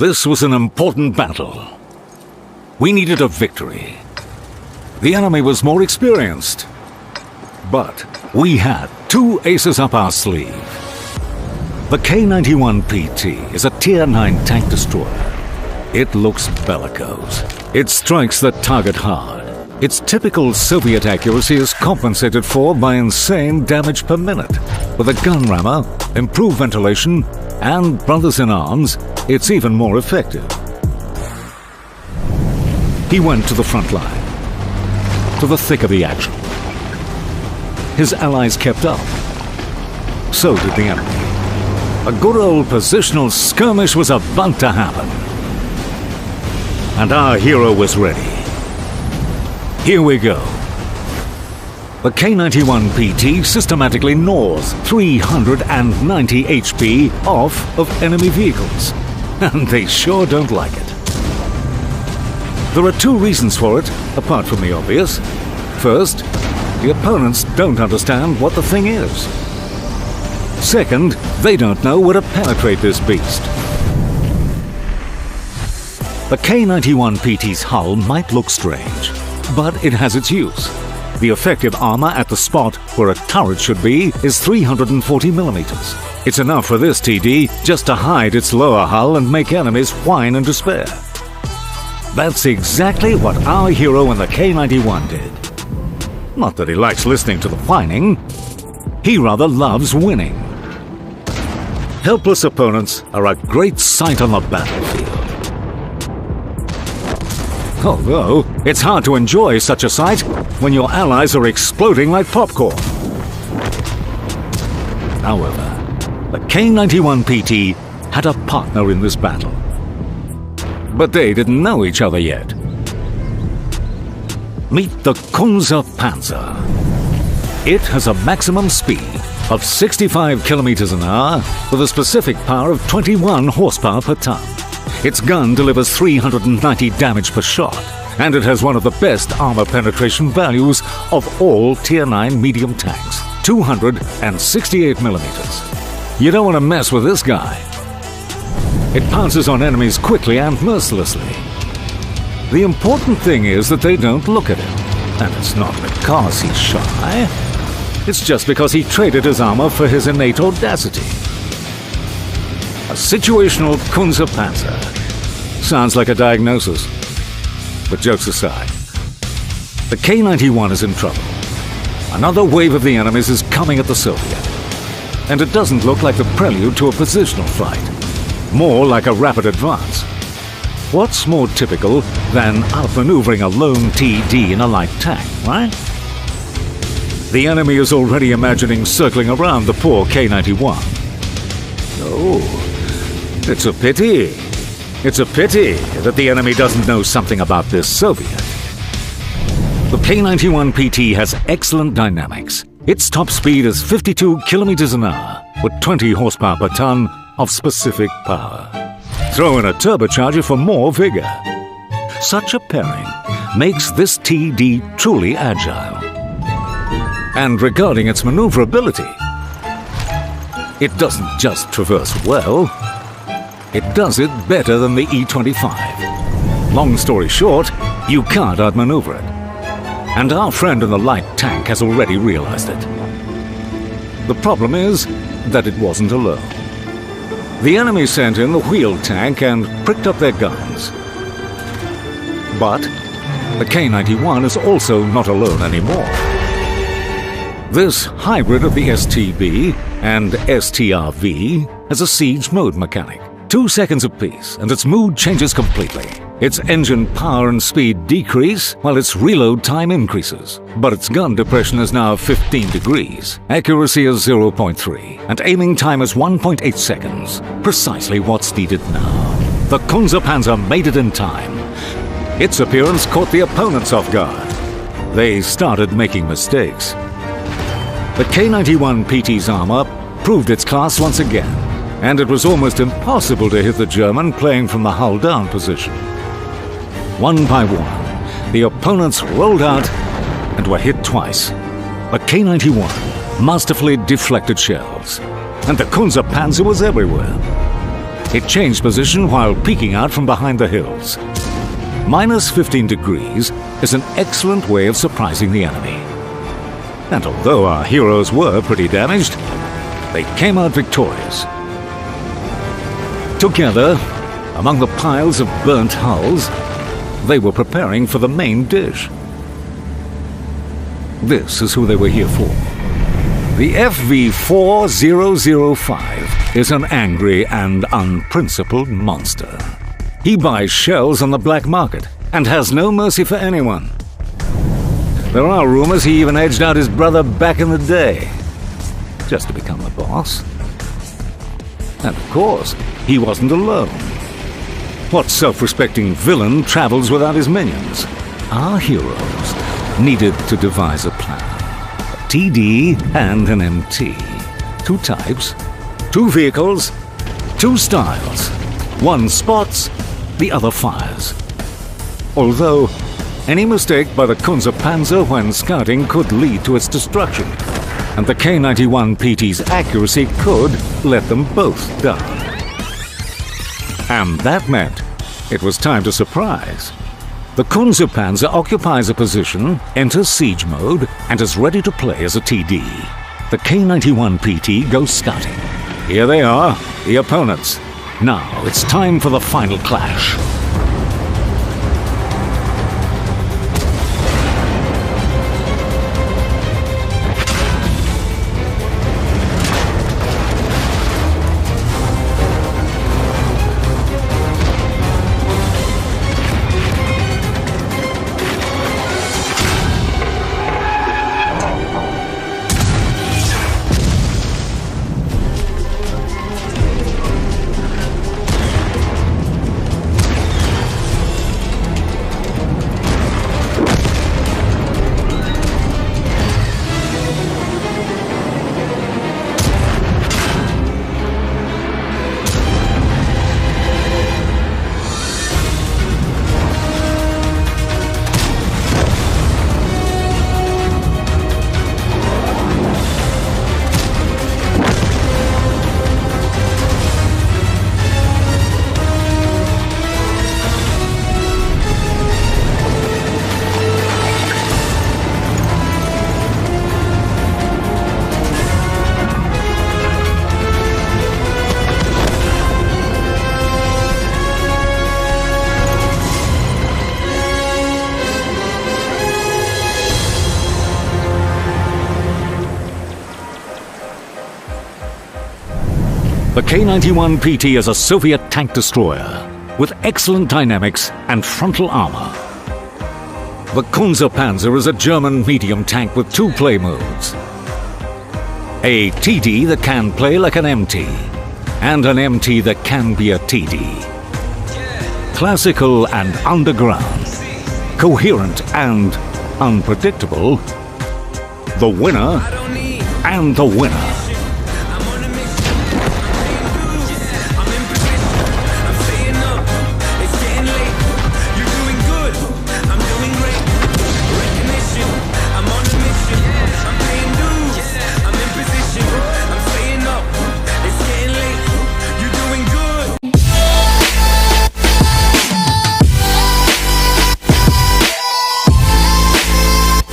This was an important battle. We needed a victory. The enemy was more experienced. But we had two aces up our sleeve. The k-91-pt is a Tier 9 tank destroyer. It looks bellicose. It strikes the target hard. Its typical Soviet accuracy is compensated for by insane damage per minute. With a gun rammer, improved ventilation, and brothers in arms, it's even more effective. He went to the front line, to the thick of the action. His allies kept up. So did the enemy. A good old positional skirmish was about to happen. And our hero was ready. Here we go. The k-91-pt systematically gnaws 390 HP off of enemy vehicles. And they sure don't like it. There are two reasons for it, apart from the obvious. First, the opponents don't understand what the thing is. Second, they don't know where to penetrate this beast. The k-91-pt's hull might look strange, but it has its use. The effective armor at the spot where a turret should be is 340 millimeters. It's enough for this TD just to hide its lower hull and make enemies whine in despair. That's exactly what our hero in the k-91 did. Not that he likes listening to the whining. He rather loves winning. Helpless opponents are a great sight on the battlefield. Although, it's hard to enjoy such a sight when your allies are exploding like popcorn. However, the k-91-pt had a partner in this battle. But they didn't know each other yet. Meet the Kunze Panzer. It has a maximum speed of 65 kilometers an hour with a specific power of 21 horsepower per ton. Its gun delivers 390 damage per shot, and it has one of the best armor penetration values of all Tier 9 medium tanks, 268 millimeters. You don't want to mess with this guy. It pounces on enemies quickly and mercilessly. The important thing is that they don't look at him, and it's not because he's shy. It's just because he traded his armor for his innate audacity. A situational Kunze Panzer. Sounds like a diagnosis. But jokes aside, the k-91 is in trouble. Another wave of the enemies is coming at the Soviet. And it doesn't look like the prelude to a positional fight. More like a rapid advance. What's more typical than outmaneuvering a lone TD in a light tank, right? The enemy is already imagining circling around the poor k-91. Oh. It's a pity. It's a pity that the enemy doesn't know something about this Soviet. The k-91-pt has excellent dynamics. Its top speed is 52 kilometers an hour with 20 horsepower per ton of specific power. Throw in a turbocharger for more vigor. Such a pairing makes this TD truly agile. And regarding its maneuverability, it doesn't just traverse well, it does it better than the E-25. Long story short, you can't outmaneuver it. And our friend in the light tank has already realized it. The problem is that it wasn't alone. The enemy sent in the wheeled tank and pricked up their guns. But the k-91 is also not alone anymore. This hybrid of the STB and STRV has a siege mode mechanic. 2 seconds apiece, and its mood changes completely. Its engine power and speed decrease, while its reload time increases. But its gun depression is now 15 degrees, accuracy is 0.3, and aiming time is 1.8 seconds. Precisely what's needed now. The Kunze Panzer made it in time. Its appearance caught the opponents off guard. They started making mistakes. The k-91-pt's armor proved its class once again, and it was almost impossible to hit the German playing from the hull-down position. One by one, the opponents rolled out and were hit twice. The k-91 masterfully deflected shells, and the Kunze Panzer was everywhere. It changed position while peeking out from behind the hills. Minus 15 degrees is an excellent way of surprising the enemy. And although our heroes were pretty damaged, they came out victorious. Together, among the piles of burnt hulls, they were preparing for the main dish. This is who they were here for. The FV4005 is an angry and unprincipled monster. He buys shells on the black market and has no mercy for anyone. There are rumors he even edged out his brother back in the day, just to become the boss. And of course, he wasn't alone. What self-respecting villain travels without his minions? Our heroes needed to devise a plan. A TD and an MT. Two types, two vehicles, two styles. One spots, the other fires. Although, any mistake by the Kunze panzer when scouting could lead to its destruction, and the k-91-pt's accuracy could let them both down. And that meant it was time to surprise. The Kunze panzer occupies a position, enters siege mode, and is ready to play as a TD. The k-91-pt goes scouting. Here they are, the opponents. Now it's time for the final clash. The k-91-pt is a Soviet tank destroyer with excellent dynamics and frontal armor. The Kunze panzer is a German medium tank with two play modes. A TD that can play like an MT, and an MT that can be a TD. Classical and underground, coherent and unpredictable, the winner and the winner.